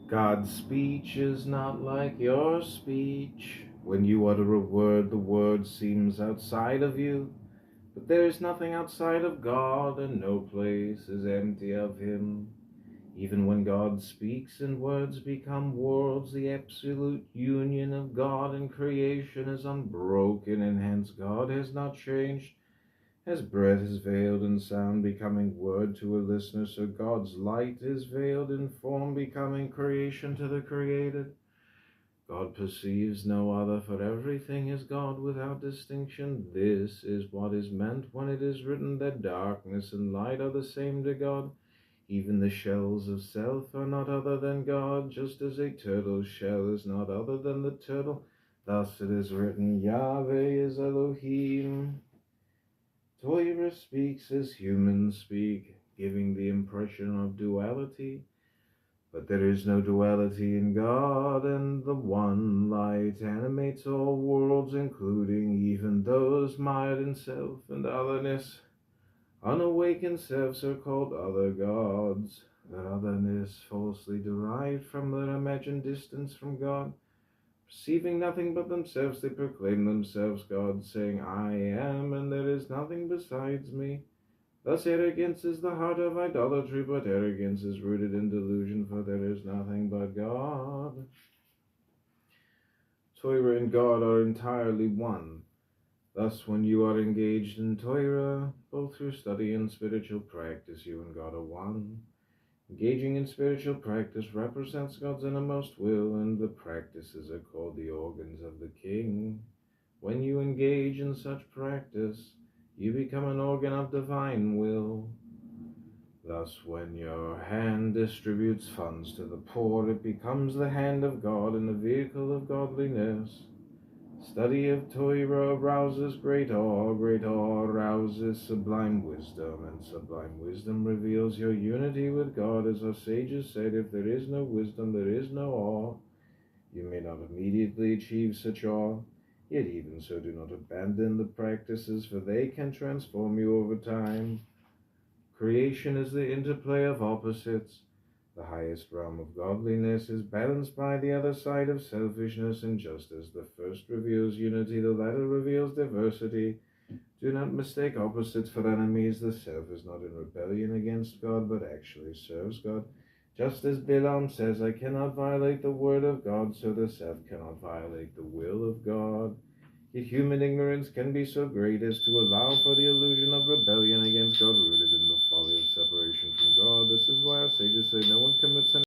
God's speech is not like your speech. When you utter a word, the word seems outside of you. But there is nothing outside of God, and no place is empty of him. Even when God speaks and words become worlds, the absolute union of God and creation is unbroken, and hence God has not changed. As breath is veiled in sound, becoming word to a listener, so God's light is veiled in form, becoming creation to the created. God perceives no other, for everything is God without distinction. This is what is meant when it is written that darkness and light are the same to God. Even the shells of self are not other than God, just as a turtle's shell is not other than the turtle. Thus it is written, Yahweh is Elohim. Torah speaks as humans speak, giving the impression of duality. But there is no duality in God, and the one light animates all worlds, including even those mired in self and otherness. Unawakened selves are called other gods, their otherness falsely derived from their imagined distance from God. Perceiving nothing but themselves, they proclaim themselves gods, saying, I am, and there is nothing besides me. Thus arrogance is the heart of idolatry, but arrogance is rooted in delusion, for there is nothing but God. Torah and God are entirely one. Thus, when you are engaged in Torah, both through study and spiritual practice, you and God are one. Engaging in spiritual practice represents God's innermost will, and the practices are called the organs of the King. When you engage in such practice, you become an organ of divine will. Thus, when your hand distributes funds to the poor, it becomes the hand of God and the vehicle of godliness. Study of Torah arouses great awe arouses sublime wisdom, and sublime wisdom reveals your unity with God. As our sages said, if there is no wisdom, there is no awe. You may not immediately achieve such awe, yet even so do not abandon the practices, for they can transform you over time. Creation is the interplay of opposites. The highest realm of godliness is balanced by the other side of selfishness, and just as the first reveals unity, the latter reveals diversity. Do not mistake opposites for enemies. The self is not in rebellion against God, but actually serves God. Just as Balaam says, I cannot violate the word of God, so the self cannot violate the will of God. Yet human ignorance can be so great as to allow for the illusion of rebellion against God, rooted in the folly of separation from God. This is why our sages say no one commits any